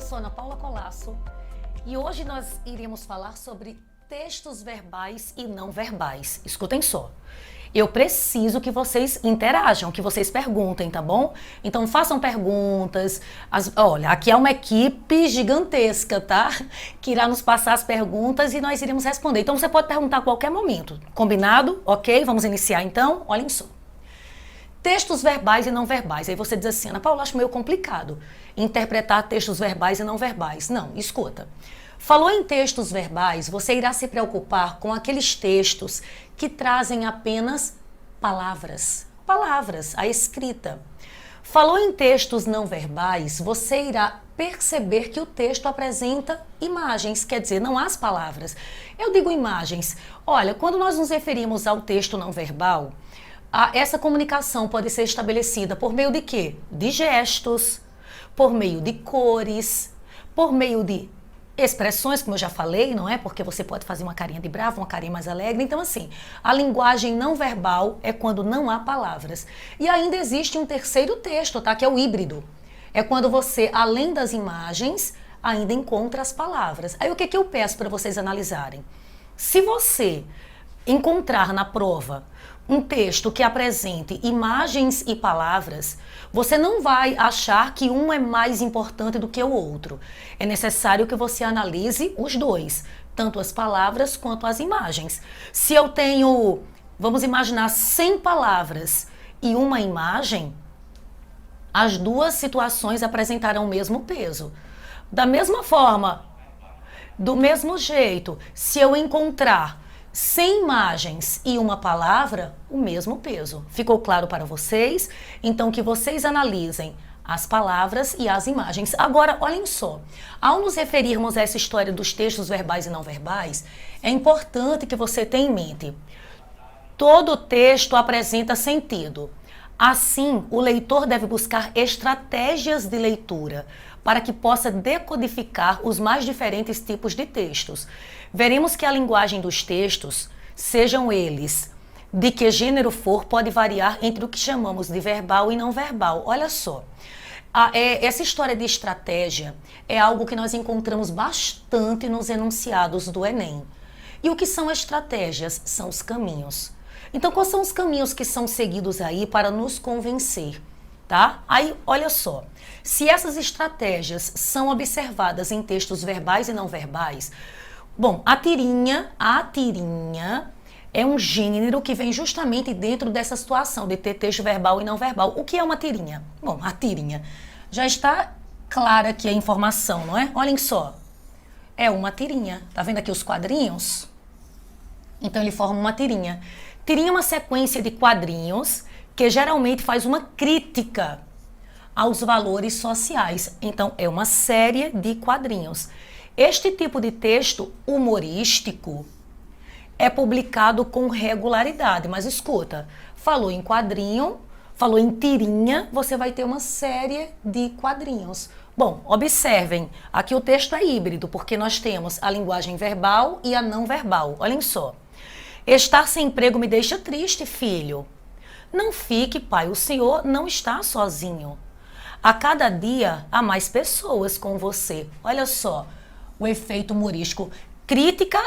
sou Ana Paula Colasso e hoje nós iremos falar sobre textos verbais e não verbais. Escutem só. Eu preciso que vocês interajam, que vocês perguntem, tá bom? Então façam perguntas. Olha, aqui é uma equipe gigantesca, tá? Que irá nos passar as perguntas e nós iremos responder. Então você pode perguntar a qualquer momento. Combinado? Ok? Vamos iniciar então? Olhem só. Textos verbais e não verbais. Aí você diz assim, Ana Paula, acho meio complicado interpretar textos verbais e não verbais. Não, escuta. Falou em textos verbais, você irá se preocupar com aqueles textos que trazem apenas palavras. Palavras, a escrita. Falou em textos não verbais, você irá perceber que o texto apresenta imagens, quer dizer, não as palavras. Eu digo imagens. Olha, quando nós nos referimos ao texto não verbal, essa comunicação pode ser estabelecida por meio de quê? De gestos, por meio de cores, por meio de expressões, como eu já falei, não é? Porque você pode fazer uma carinha de bravo, uma carinha mais alegre. Então, assim, a linguagem não verbal é quando não há palavras. E ainda existe um terceiro texto, tá? Que é o híbrido. É quando você, além das imagens, ainda encontra as palavras. Aí o que eu peço para vocês analisarem? Se você encontrar na prova um texto que apresente imagens e palavras, você não vai achar que um é mais importante do que o outro. É necessário que você analise os dois, tanto as palavras quanto as imagens. Se eu tenho, vamos imaginar, 100 palavras e uma imagem, as duas situações apresentarão o mesmo peso. Da mesma forma, do mesmo jeito, se eu encontrar 100 imagens e uma palavra, o mesmo peso. Ficou claro para vocês? Então que vocês analisem as palavras e as imagens. Agora, olhem só, ao nos referirmos a essa história dos textos verbais e não verbais, é importante que você tenha em mente, todo texto apresenta sentido. Assim, o leitor deve buscar estratégias de leitura para que possa decodificar os mais diferentes tipos de textos. Veremos que a linguagem dos textos, sejam eles de que gênero for, pode variar entre o que chamamos de verbal e não verbal. Olha só, essa história de estratégia é algo que nós encontramos bastante nos enunciados do Enem. E o que são estratégias? São os caminhos. Então, quais são os caminhos que são seguidos aí para nos convencer? Tá? Aí, olha só, se essas estratégias são observadas em textos verbais e não verbais, bom, a tirinha é um gênero que vem justamente dentro dessa situação de ter texto verbal e não verbal. O que é uma tirinha? Bom, a tirinha já está clara aqui a informação, não é? Olhem só, é uma tirinha. Tá vendo aqui os quadrinhos? Então ele forma uma tirinha. Tirinha é uma sequência de quadrinhos que geralmente faz uma crítica aos valores sociais. Então, é uma série de quadrinhos. Este tipo de texto humorístico é publicado com regularidade. Mas escuta, falou em quadrinho, falou em tirinha, você vai ter uma série de quadrinhos. Bom, observem, aqui o texto é híbrido, porque nós temos a linguagem verbal e a não verbal. Olhem só. Estar sem emprego me deixa triste, filho. Não fique, pai, o senhor não está sozinho. A cada dia há mais pessoas com você. Olha só, o efeito humorístico. Crítica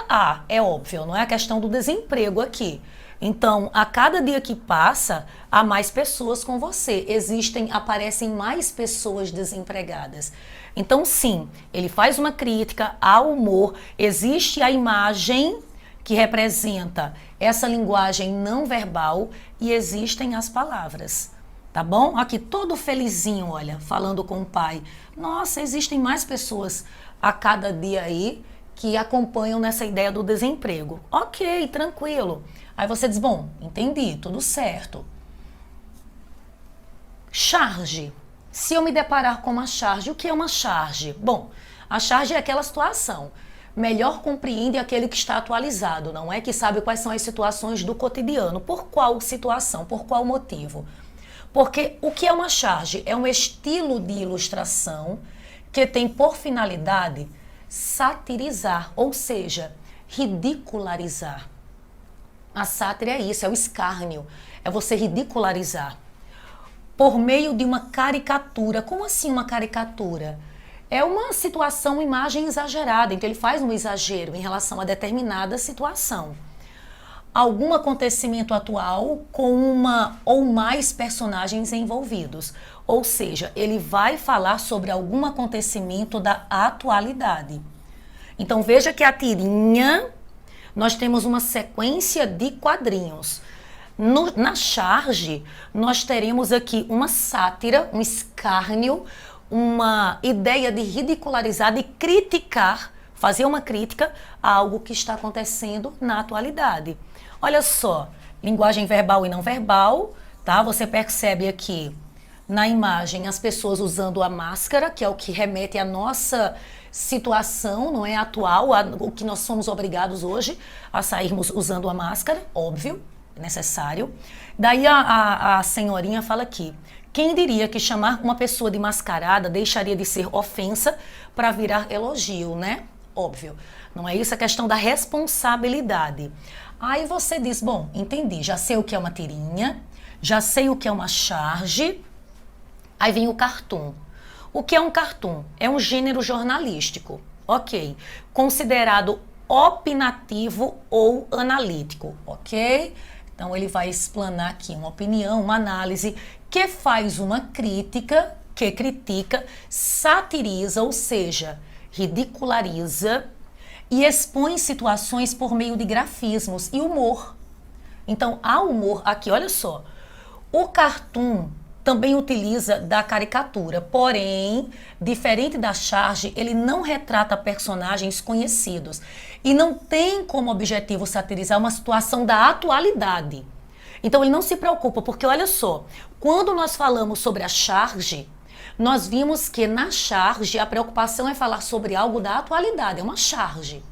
é óbvio, não é a questão do desemprego aqui. Então, a cada dia que passa, há mais pessoas com você. Aparecem mais pessoas desempregadas. Então, sim, ele faz uma crítica ao humor. Existe a imagem que representa essa linguagem não verbal e existem as palavras, tá bom? Aqui todo felizinho, olha, falando com o pai. Nossa, existem mais pessoas a cada dia aí que acompanham nessa ideia do desemprego. Ok, tranquilo. Aí você diz, bom, entendi, tudo certo. Charge. Se eu me deparar com uma charge, o que é uma charge? Bom, a charge é aquela situação. Melhor compreende aquele que está atualizado, não é? Que sabe quais são as situações do cotidiano. Por qual situação? Por qual motivo? Porque o que é uma charge? É um estilo de ilustração que tem por finalidade satirizar, ou seja, ridicularizar. A sátira é isso, é o escárnio, é você ridicularizar. Por meio de uma caricatura. Como assim uma caricatura? é uma situação, uma imagem exagerada. Então ele faz um exagero em relação a determinada situação. Algum acontecimento atual com uma ou mais personagens envolvidos. Ou seja, ele vai falar sobre algum acontecimento da atualidade. Então veja que a tirinha, nós temos uma sequência de quadrinhos. Na charge, nós teremos aqui uma sátira, um escárnio, uma ideia de ridicularizar, de criticar, fazer uma crítica a algo que está acontecendo na atualidade. Olha só, linguagem verbal e não verbal, tá? Você percebe aqui na imagem as pessoas usando a máscara, que é o que remete à nossa situação, não é atual, o que nós somos obrigados hoje a sairmos usando a máscara, óbvio, necessário. Daí a senhorinha fala aqui, quem diria que chamar uma pessoa de mascarada deixaria de ser ofensa para virar elogio, né? Óbvio, não é isso a questão da responsabilidade. Aí você diz, bom, entendi, já sei o que é uma tirinha, já sei o que é uma charge, aí vem o cartoon. O que é um cartoon? É um gênero jornalístico, ok, considerado opinativo ou analítico, ok? Então ele vai explanar aqui uma opinião, uma análise que faz uma crítica, que critica, satiriza, ou seja, ridiculariza e expõe situações por meio de grafismos e humor. Então há humor aqui, olha só. O cartoon também utiliza da caricatura, porém, diferente da charge, ele não retrata personagens conhecidos e não tem como objetivo satirizar uma situação da atualidade. Então ele não se preocupa, porque olha só, quando nós falamos sobre a charge, nós vimos que na charge a preocupação é falar sobre algo da atualidade, é uma charge.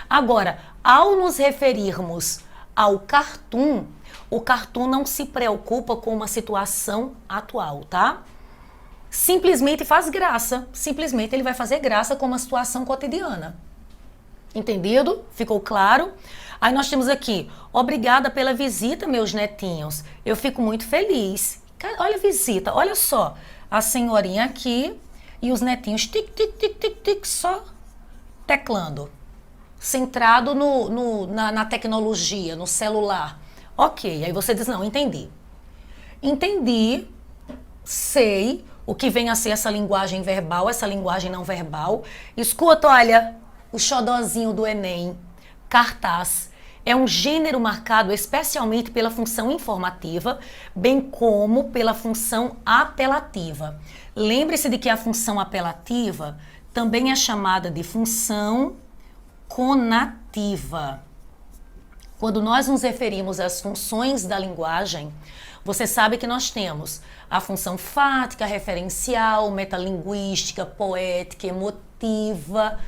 Agora, ao nos referirmos ao cartoon, o cartoon não se preocupa com uma situação atual, tá? Simplesmente faz graça, simplesmente ele vai fazer graça com uma situação cotidiana. Entendido? Ficou claro? Aí nós temos aqui, obrigada pela visita, meus netinhos. Eu fico muito feliz. Olha a visita, olha só. A senhorinha aqui e os netinhos tic, tic, tic, tic, tic, só teclando. Centrado na tecnologia, no celular. Ok, aí você diz, não, entendi. Entendi, sei o que vem a ser essa linguagem verbal, essa linguagem não verbal. Escuta, olha, o xodozinho do Enem, cartaz. É um gênero marcado especialmente pela função informativa, bem como pela função apelativa. Lembre-se de que a função apelativa também é chamada de função conativa. Quando nós nos referimos às funções da linguagem, você sabe que nós temos a função fática, referencial, metalinguística, poética, emotiva,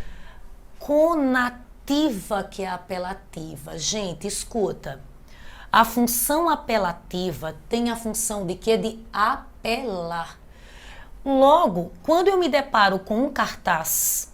conativa, que é apelativa. Gente, escuta. A função apelativa tem a função de quê? De apelar. Logo, quando eu me deparo com um cartaz,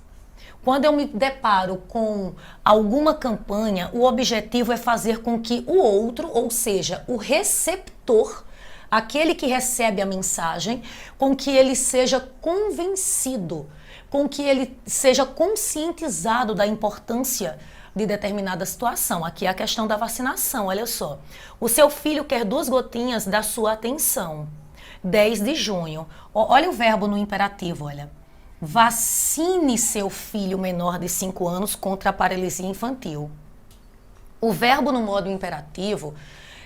quando eu me deparo com alguma campanha, o objetivo é fazer com que o outro, ou seja, o receptor, aquele que recebe a mensagem, com que ele seja convencido, com que ele seja conscientizado da importância de determinada situação. Aqui é a questão da vacinação, olha só. O seu filho quer 2 gotinhas da sua atenção. 10 de junho. Olha o verbo no imperativo, olha. Vacine seu filho menor de 5 anos contra a paralisia infantil. O verbo no modo imperativo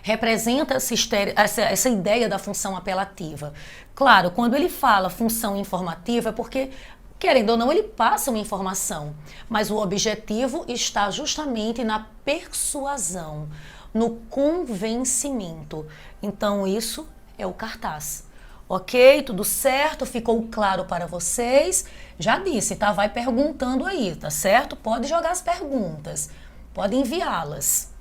representa essa ideia da função apelativa. Claro, quando ele fala função informativa é porque, querendo ou não, ele passa uma informação. Mas o objetivo está justamente na persuasão, no convencimento. Então isso é o cartaz. Ok, tudo certo? Ficou claro para vocês? Já disse, tá? Vai perguntando aí, tá certo? Pode jogar as perguntas, pode enviá-las.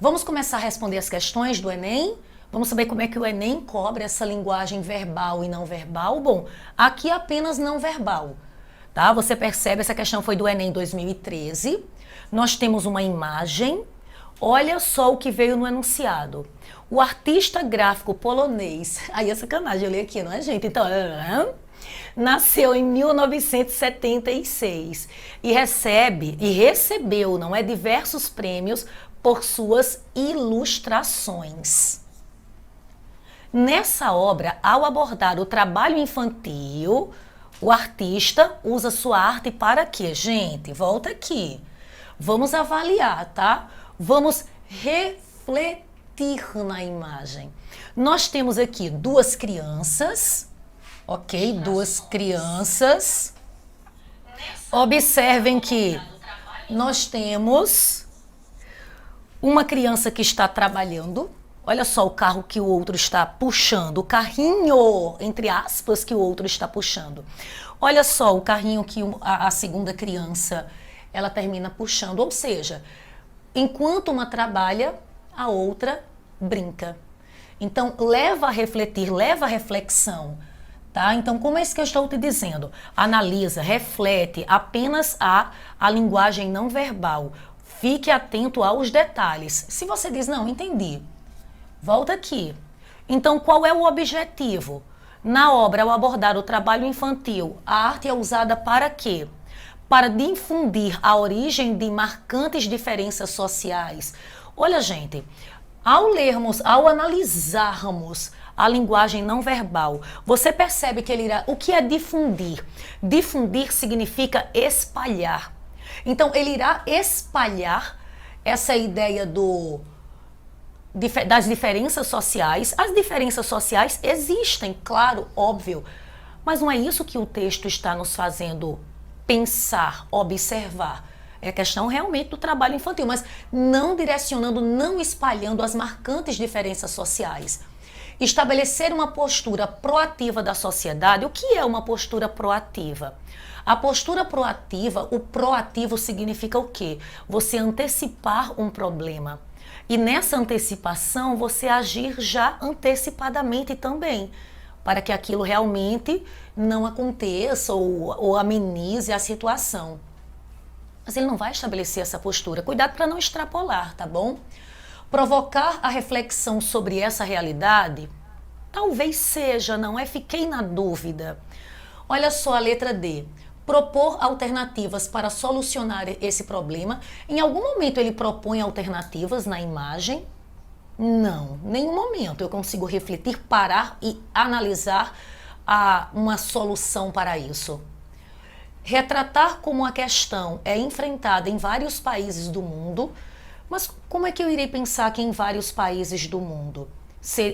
Vamos começar a responder as questões do Enem? Vamos saber como é que o Enem cobre essa linguagem verbal e não verbal? Bom, aqui apenas não verbal, tá? Você percebe, essa questão foi do Enem 2013. Nós temos uma imagem. Olha só o que veio no enunciado. O artista gráfico polonês, aí é sacanagem, eu li aqui, não é, gente? Então, nasceu em 1976 e recebeu, não é, diversos prêmios por suas ilustrações. Nessa obra, ao abordar o trabalho infantil, o artista usa sua arte para quê? Gente, volta aqui. Vamos avaliar, tá? Vamos refletir na imagem. Nós temos aqui duas crianças, ok? Duas crianças. Observem que nós temos uma criança que está trabalhando. Olha só o carro que o outro está puxando, o carrinho, entre aspas, que o outro está puxando. Olha só o carrinho que a segunda criança, ela termina puxando. Ou seja, enquanto uma trabalha, a outra brinca. Então, leva a refletir, leva a reflexão, tá? Então, como é isso que eu estou te dizendo? Analisa, reflete apenas a linguagem não verbal. Fique atento aos detalhes. Se você diz, não, entendi. Volta aqui. Então, qual é o objetivo? Na obra, ao abordar o trabalho infantil, a arte é usada para quê? Para difundir a origem de marcantes diferenças sociais. Olha, gente, ao analisarmos a linguagem não verbal, você percebe que ele irá... O que é difundir? Difundir significa espalhar. Então, ele irá espalhar essa ideia das diferenças sociais. As diferenças sociais existem, claro, óbvio, mas não é isso que o texto está nos fazendo pensar, observar. É a questão realmente do trabalho infantil, mas não direcionando, não espalhando as marcantes diferenças sociais. Estabelecer uma postura proativa da sociedade. O que é uma postura proativa? A postura proativa, o proativo significa o quê? Você antecipar um problema. E nessa antecipação, você agir já antecipadamente também, para que aquilo realmente não aconteça ou amenize a situação. Mas ele não vai estabelecer essa postura. Cuidado para não extrapolar, tá bom? Provocar a reflexão sobre essa realidade, talvez seja, não é? Fiquei na dúvida. Olha só a letra D. Propor alternativas para solucionar esse problema. Em algum momento ele propõe alternativas na imagem? Não, nenhum momento eu consigo refletir, parar e analisar uma solução para isso. Retratar como a questão é enfrentada em vários países do mundo, mas como é que eu irei pensar que em vários países do mundo?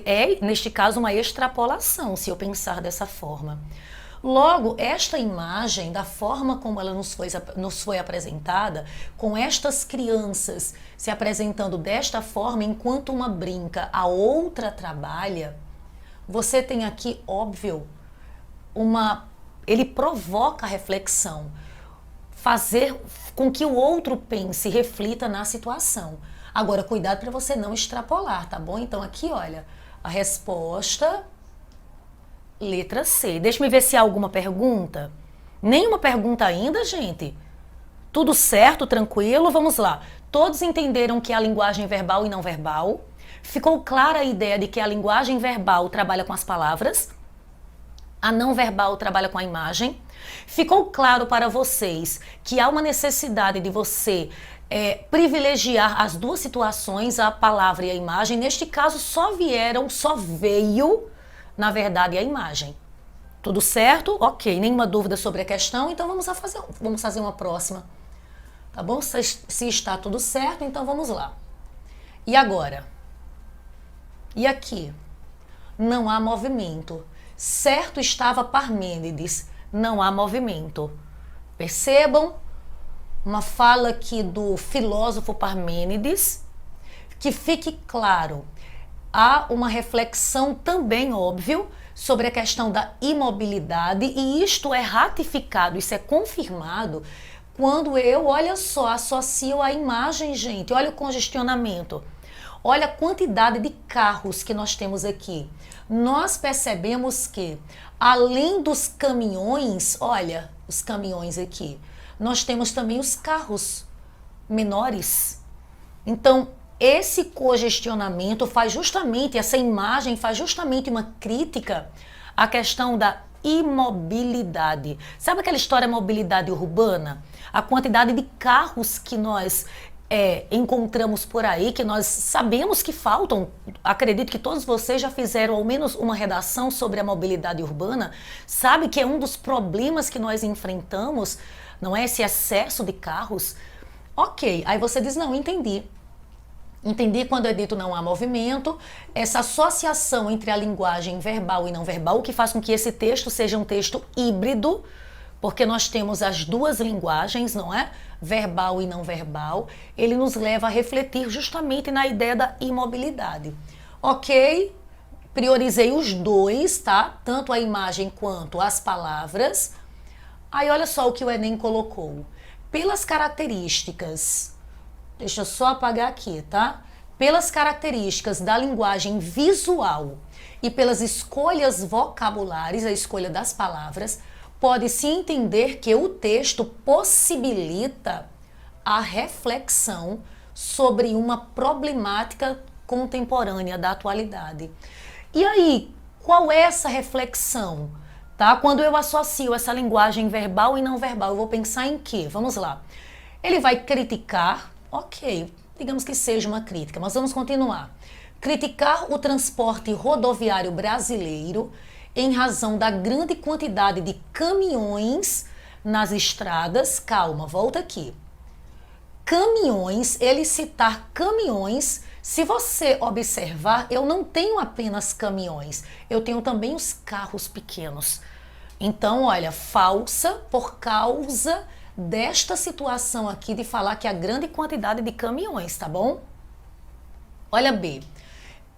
É, neste caso, uma extrapolação, se eu pensar dessa forma. Logo, esta imagem, da forma como ela nos foi apresentada, com estas crianças se apresentando desta forma, enquanto uma brinca, a outra trabalha, você tem aqui, óbvio, ele provoca a reflexão, fazer com que o outro pense, reflita na situação. Agora, cuidado para você não extrapolar, tá bom? Então, aqui, olha, a resposta, letra C. Deixa eu ver se há alguma pergunta. Nenhuma pergunta ainda, gente? Tudo certo, tranquilo? Vamos lá. Todos entenderam que há linguagem verbal e não verbal? Ficou clara a ideia de que a linguagem verbal trabalha com as palavras? A não verbal trabalha com a imagem? Ficou claro para vocês que há uma necessidade de você privilegiar as duas situações, a palavra e a imagem? Neste caso, só veio, na verdade, a imagem. Tudo certo? Ok, nenhuma dúvida sobre a questão, então vamos fazer uma próxima. Tá bom? Se está tudo certo, então vamos lá. E agora? E aqui? Não há movimento. Certo estava Parmênides, não há movimento. Percebam uma fala aqui do filósofo Parmênides, que fique claro, há uma reflexão também, óbvio, sobre a questão da imobilidade, e isto é ratificado, isso é confirmado, quando eu, olha só, associo a imagem, gente, olha o congestionamento. Olha a quantidade de carros que nós temos aqui. Nós percebemos que, além dos caminhões, olha os caminhões aqui, nós temos também os carros menores. Então, esse congestionamento essa imagem faz justamente uma crítica à questão da imobilidade. Sabe aquela história mobilidade urbana? A quantidade de carros que nós encontramos por aí, que nós sabemos que faltam. Acredito que todos vocês já fizeram ao menos uma redação sobre a mobilidade urbana. Sabe que é um dos problemas que nós enfrentamos, não é esse excesso de carros? Ok, aí você diz, não, entendi. Entendi quando é dito não há movimento, essa associação entre a linguagem verbal e não verbal, o que faz com que esse texto seja um texto híbrido, porque nós temos as duas linguagens, não é? Verbal e não verbal. Ele nos leva a refletir justamente na ideia da imobilidade. Ok, priorizei os dois, tá? Tanto a imagem quanto as palavras. Aí olha só o que o Enem colocou. Pelas características, deixa eu só apagar aqui, tá? Pelas características da linguagem visual e pelas escolhas vocabulares, a escolha das palavras, pode-se entender que o texto possibilita a reflexão sobre uma problemática contemporânea da atualidade. E aí, qual é essa reflexão? Tá? Quando eu associo essa linguagem verbal e não verbal, eu vou pensar em quê? Vamos lá. Ele vai criticar, ok, digamos que seja uma crítica, mas vamos continuar. Criticar o transporte rodoviário brasileiro em razão da grande quantidade de caminhões nas estradas. Calma, volta aqui. Caminhões, ele citar caminhões, se você observar, eu não tenho apenas caminhões, eu tenho também os carros pequenos. Então, olha, falsa por causa desta situação aqui de falar que a grande quantidade de caminhões, tá bom? Olha B.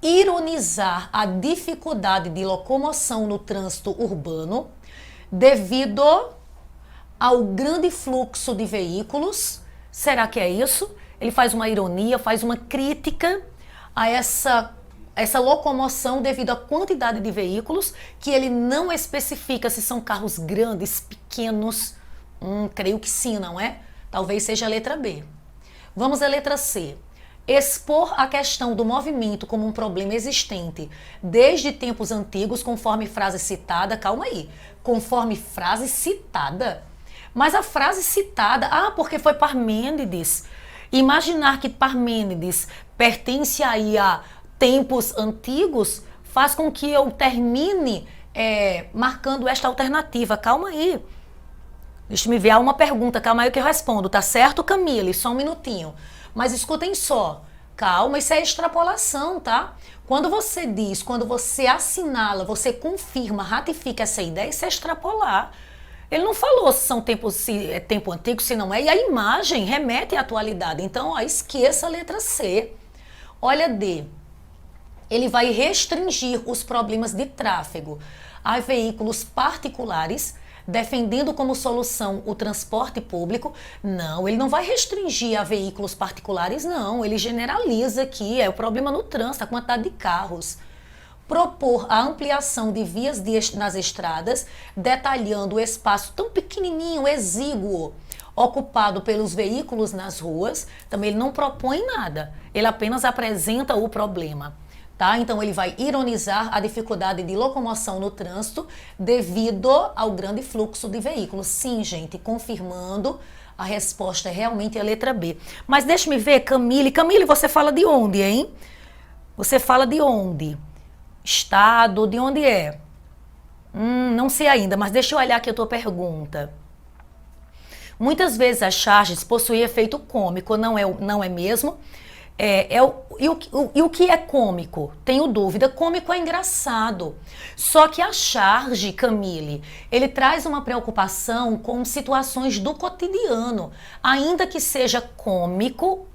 Ironizar a dificuldade de locomoção no trânsito urbano devido ao grande fluxo de veículos. Será que é isso? Ele faz uma ironia, faz uma crítica a essa locomoção devido à quantidade de veículos, que ele não especifica se são carros grandes, pequenos. Creio que sim, não é? Talvez seja a letra B. Vamos à letra C. Expor a questão do movimento como um problema existente desde tempos antigos, conforme frase citada. Calma aí, conforme frase citada? Mas a frase citada, porque foi Parmênides. Imaginar que Parmênides pertence aí a tempos antigos faz com que eu termine marcando esta alternativa. Calma aí. Deixa eu me ver, há uma pergunta, calma aí que eu respondo, tá certo, Camille? Só um minutinho. Mas escutem só, calma, isso é extrapolação, tá? Quando você diz, quando você assinala, você confirma, ratifica essa ideia, isso é extrapolar. Ele não falou se é tempo antigo, se não é, e a imagem remete à atualidade. Então, esqueça a letra C. Olha D. Ele vai restringir os problemas de tráfego a veículos particulares, defendendo como solução o transporte público. Não, ele não vai restringir a veículos particulares, não. Ele generaliza aqui, o problema no trânsito, a quantidade de carros. Propor a ampliação de vias nas estradas, detalhando o espaço tão pequenininho, exíguo, ocupado pelos veículos nas ruas. Também ele não propõe nada, ele apenas apresenta o problema. Tá? Então ele vai ironizar a dificuldade de locomoção no trânsito devido ao grande fluxo de veículos. Sim, gente, confirmando, a resposta é realmente a letra B. Mas deixa-me ver, Camille. Camille, você fala de onde, hein? Você fala de onde? Estado, de onde é? Não sei ainda, mas deixa eu olhar aqui a tua pergunta. Muitas vezes as charges possuem efeito cômico, não é mesmo? E o que é cômico? Tenho dúvida. Cômico é engraçado. Só que a charge, Camille, ele traz uma preocupação com situações do cotidiano. Ainda que seja cômico,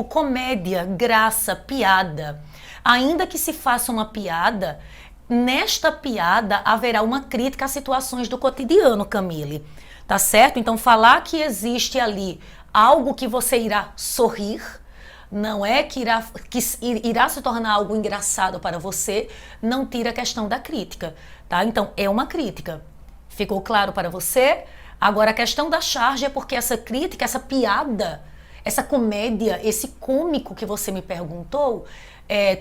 comédia, graça, piada. Ainda que se faça uma piada, nesta piada haverá uma crítica a situações do cotidiano, Camille. Tá certo? Então falar que existe ali algo que você irá sorrir, não é que irá se tornar algo engraçado para você, não tira a questão da crítica, tá? Então, é uma crítica. Ficou claro para você? Agora, a questão da charge é porque essa crítica, essa piada, essa comédia, esse cômico que você me perguntou,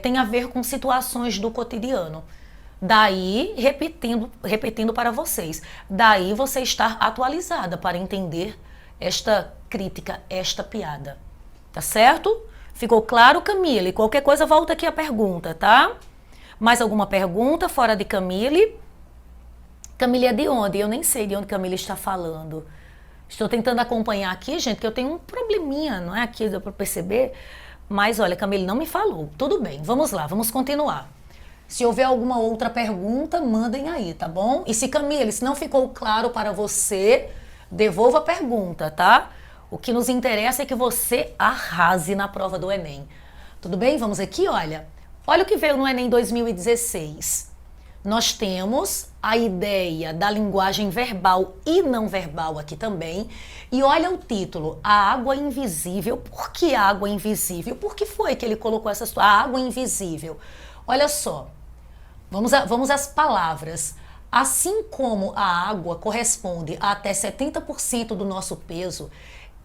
tem a ver com situações do cotidiano, Daí, repetindo para vocês, daí você estar atualizada para entender esta crítica, esta piada. Tá certo? Ficou claro, Camille? Qualquer coisa, volta aqui a pergunta, tá? Mais alguma pergunta fora de Camille? Camille é de onde? Eu nem sei de onde Camille está falando. Estou tentando acompanhar aqui, gente, que eu tenho um probleminha, não é? Aqui deu para perceber. Mas olha, Camille não me falou. Tudo bem, vamos lá, vamos continuar. Se houver alguma outra pergunta, mandem aí, tá bom? E se, Camille, se não ficou claro para você, devolva a pergunta, tá? O que nos interessa é que você arrase na prova do Enem. Tudo bem? Vamos aqui, olha. Olha o que veio no Enem 2016. Nós temos a ideia da linguagem verbal e não verbal aqui também. E olha o título, a água invisível. Por que água invisível? Por que foi que ele colocou essa situação? A água invisível. Olha só. Vamos às palavras. Assim como a água corresponde a até 70% do nosso peso,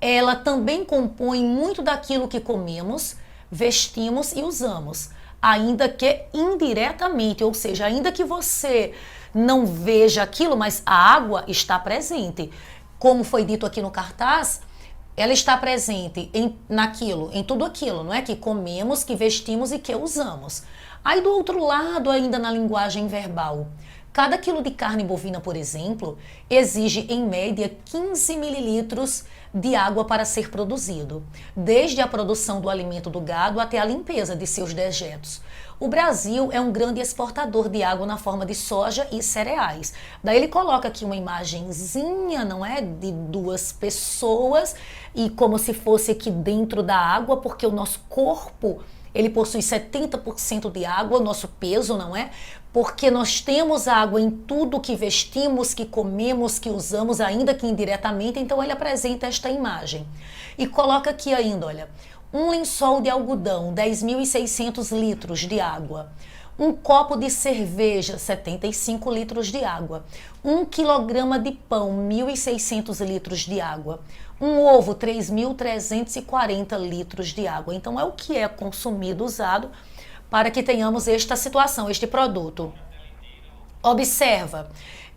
ela também compõe muito daquilo que comemos, vestimos e usamos, ainda que indiretamente, ou seja, ainda que você não veja aquilo, mas a água está presente. Como foi dito aqui no cartaz, ela está presente em tudo aquilo, não é? Que comemos, que vestimos e que usamos. Aí do outro lado, ainda na linguagem verbal, cada quilo de carne bovina, por exemplo, exige em média 15 mililitros de água para ser produzido, desde a produção do alimento do gado até a limpeza de seus dejetos. O Brasil é um grande exportador de água na forma de soja e cereais. Daí ele coloca aqui uma imagenzinha, não é? De duas pessoas e como se fosse aqui dentro da água, porque o nosso corpo, ele possui 70% de água, nosso peso, não é? Porque nós temos água em tudo que vestimos, que comemos, que usamos, ainda que indiretamente, então ele apresenta esta imagem. E coloca aqui ainda, olha, um lençol de algodão, 10.600 litros de água. Um copo de cerveja, 75 litros de água. 1 quilograma de pão, 1.600 litros de água. Um ovo, 3.340 litros de água. Então é o que é consumido, usado, para que tenhamos esta situação, este produto. Observa,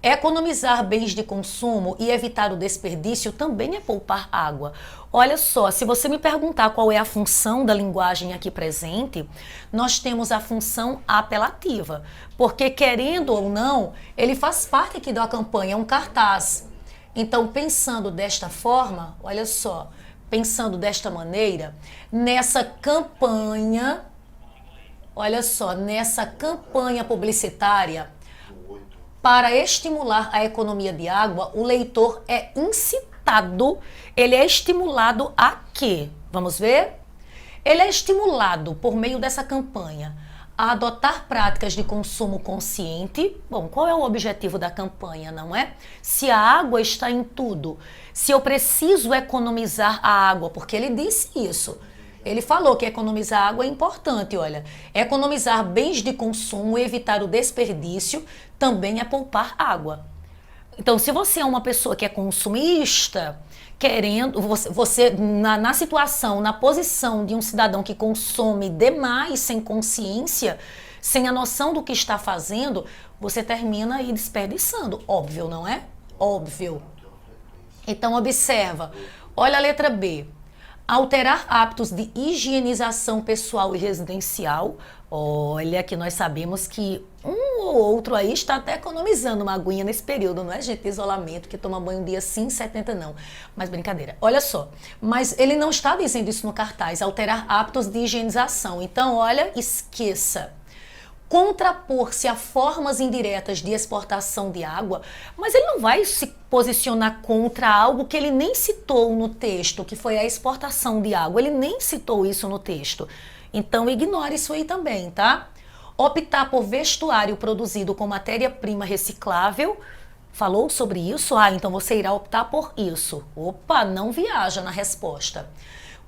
economizar bens de consumo e evitar o desperdício também é poupar água. Olha só, se você me perguntar qual é a função da linguagem aqui presente, nós temos a função apelativa, porque querendo ou não, ele faz parte aqui da campanha, é um cartaz. Então, pensando desta forma, olha só, pensando desta maneira, nessa campanha, olha só, nessa campanha publicitária, para estimular a economia de água, o leitor é incitado, ele é estimulado a quê? Vamos ver? Ele é estimulado por meio dessa campanha a adotar práticas de consumo consciente. Bom, qual é o objetivo da campanha, não é? Se a água está em tudo, se eu preciso economizar a água, porque ele disse isso. Ele falou que economizar água é importante, olha. Economizar bens de consumo e evitar o desperdício também é poupar água. Então, se você é uma pessoa que é consumista, querendo, você na situação, na posição de um cidadão que consome demais sem consciência, sem a noção do que está fazendo, você termina aí desperdiçando. Óbvio, não é? Óbvio. Então, observa. Olha a letra B. Alterar hábitos de higienização pessoal e residencial. Olha que nós sabemos que um ou outro aí está até economizando uma aguinha nesse período, não é, gente? De isolamento, que toma banho um dia sim, 70 não. Mas brincadeira. Olha só, mas ele não está dizendo isso no cartaz, alterar hábitos de higienização. Então, olha, esqueça. Contrapor-se a formas indiretas de exportação de água, mas ele não vai se posicionar contra algo que ele nem citou no texto, que foi a exportação de água. Ele nem citou isso no texto. Então, ignore isso aí também, tá? Optar por vestuário produzido com matéria-prima reciclável. Falou sobre isso? Ah, então você irá optar por isso. Opa, não viaja na resposta.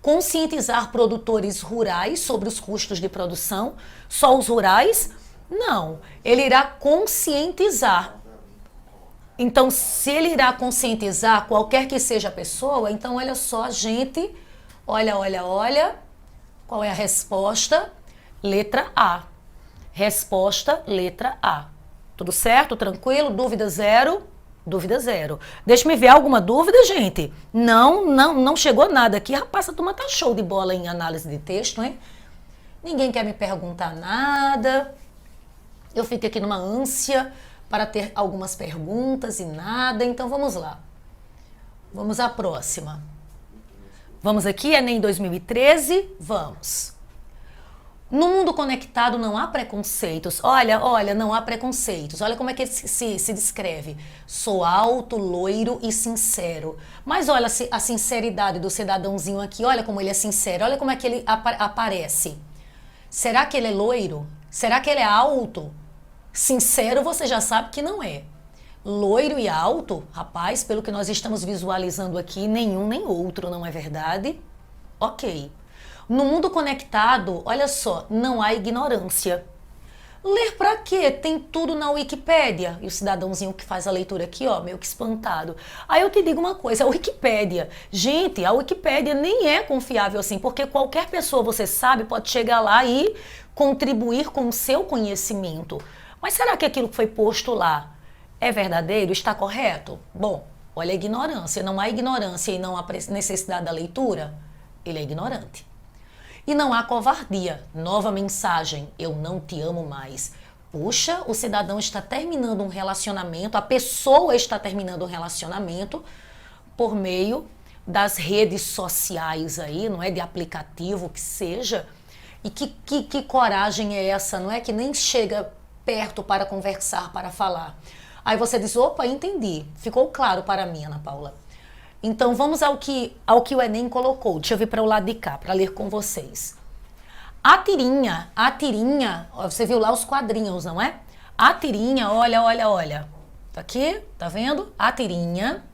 Conscientizar produtores rurais sobre os custos de produção. Só os rurais? Não. Ele irá conscientizar. Então, se ele irá conscientizar qualquer que seja a pessoa, então olha só, gente, olha. Qual é a resposta? Letra A. Resposta, letra A. Tudo certo? Tranquilo? Dúvida zero? Dúvida zero. Deixa me ver alguma dúvida, gente? Não chegou nada aqui. Rapaz, a turma tá show de bola em análise de texto, hein? Ninguém quer me perguntar nada. Eu fico aqui numa ânsia para ter algumas perguntas e nada. Então vamos lá. Vamos à próxima. Vamos aqui, Enem 2013? Vamos. No mundo conectado não há preconceitos. Olha, não há preconceitos. Olha como é que ele se descreve. Sou alto, loiro e sincero. Mas olha a sinceridade do cidadãozinho aqui. Olha como ele é sincero. Olha como é que ele aparece. Será que ele é loiro? Será que ele é alto? Sincero você já sabe que não é. Loiro e alto, rapaz, pelo que nós estamos visualizando aqui, nenhum nem outro, não é verdade? Ok. No mundo conectado, olha só, não há ignorância. Ler pra quê? Tem tudo na Wikipédia. E o cidadãozinho que faz a leitura aqui, ó, meio que espantado. Aí eu te digo uma coisa, a Wikipédia. Gente, a Wikipédia nem é confiável assim, porque qualquer pessoa, você sabe, pode chegar lá e contribuir com o seu conhecimento. Mas será que aquilo que foi posto lá é verdadeiro? Está correto? Bom, olha a ignorância. Não há ignorância e não há necessidade da leitura? Ele é ignorante. E não há covardia. Nova mensagem, eu não te amo mais. Puxa, o cidadão está terminando um relacionamento, a pessoa está terminando um relacionamento por meio das redes sociais aí, não é? De aplicativo, que seja. E que coragem é essa, não é? Que nem chega perto para conversar, para falar. Aí você diz, opa, entendi. Ficou claro para mim, Ana Paula. Então vamos ao que o Enem colocou. Deixa eu vir para o lado de cá, para ler com vocês. A tirinha, você viu lá os quadrinhos, não é? A tirinha, olha. Tá aqui, tá vendo? A tirinha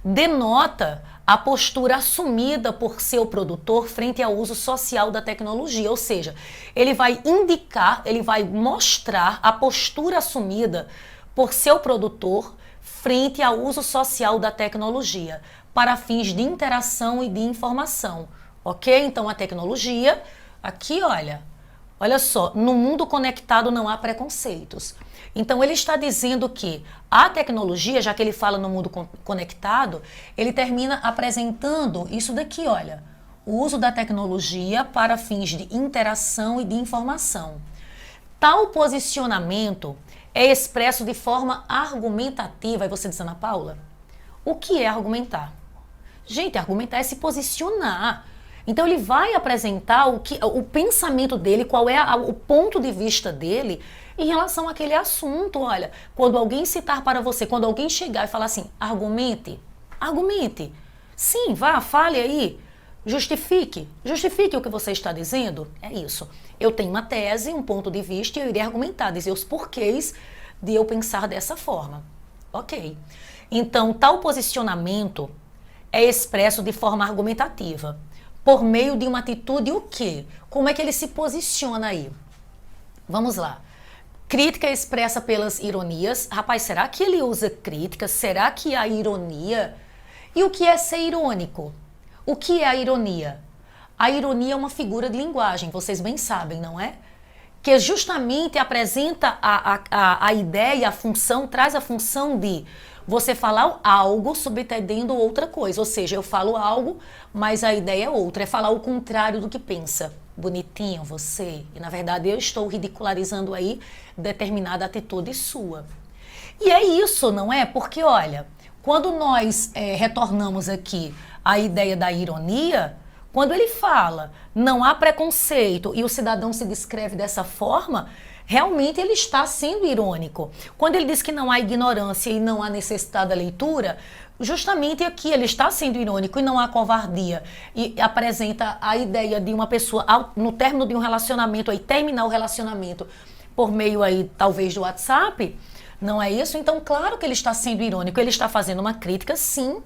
denota a postura assumida por seu produtor frente ao uso social da tecnologia. Ou seja, ele vai indicar, ele vai mostrar a postura assumida por seu produtor frente ao uso social da tecnologia, para fins de interação e de informação, ok? Então a tecnologia, aqui olha só, no mundo conectado não há preconceitos. Então ele está dizendo que a tecnologia, já que ele fala no mundo conectado, ele termina apresentando isso daqui, olha, o uso da tecnologia para fins de interação e de informação. Tal posicionamento é expresso de forma argumentativa. Aí você diz, Ana Paula, o que é argumentar? Gente, argumentar é se posicionar. Então ele vai apresentar o pensamento dele, qual é o ponto de vista dele em relação àquele assunto. Olha, quando alguém citar para você, quando alguém chegar e falar assim, argumente. Sim, vá, fale aí. Justifique o que você está dizendo. É isso. Eu tenho uma tese, um ponto de vista e eu irei argumentar, dizer os porquês de eu pensar dessa forma. Ok. Então, tal posicionamento é expresso de forma argumentativa, por meio de uma atitude o quê? Como é que ele se posiciona aí? Vamos lá. Crítica expressa pelas ironias. Rapaz, será que ele usa crítica? Será que há ironia? E o que é ser irônico? O que é a ironia? A ironia é uma figura de linguagem, vocês bem sabem, não é? Que justamente apresenta a ideia, a função, traz a função de você falar algo subentendendo outra coisa. Ou seja, eu falo algo, mas a ideia é outra, é falar o contrário do que pensa. Bonitinho você. E na verdade eu estou ridicularizando aí determinada atitude sua. E é isso, não é? Porque olha, quando nós retornamos aqui à ideia da ironia, quando ele fala não há preconceito e o cidadão se descreve dessa forma, realmente ele está sendo irônico. Quando ele diz que não há ignorância e não há necessidade da leitura, justamente aqui ele está sendo irônico e não há covardia. E apresenta a ideia de uma pessoa, no término de um relacionamento, aí terminar o relacionamento por meio aí talvez do WhatsApp, não é isso? Então claro que ele está sendo irônico, ele está fazendo uma crítica sim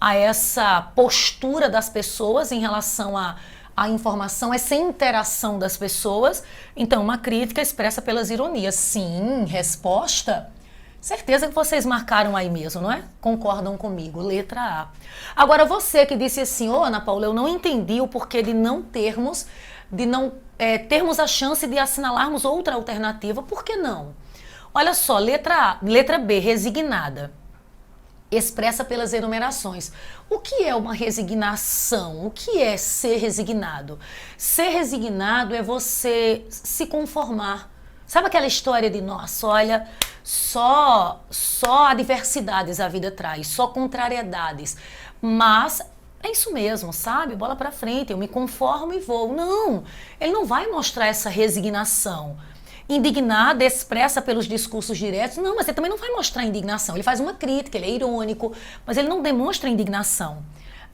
a essa postura das pessoas em relação à informação, essa interação das pessoas. Então, uma crítica expressa pelas ironias. Sim, resposta. Certeza que vocês marcaram aí mesmo, não é? Concordam comigo, letra A. Agora, você que disse assim, Ana Paula, eu não entendi o porquê de não termos a chance de assinalarmos outra alternativa. Por que não? Olha só, letra A, letra B, resignada. Expressa pelas enumerações. O que é uma resignação? O que é ser resignado? Ser resignado é você se conformar. Sabe aquela história de, nossa, olha, só adversidades a vida traz, só contrariedades. Mas é isso mesmo, sabe? Bola pra frente, eu me conformo e vou. Não, ele não vai mostrar essa resignação. Indignada, expressa pelos discursos diretos. Não, mas ele também não vai mostrar indignação. Ele faz uma crítica, ele é irônico, mas ele não demonstra indignação.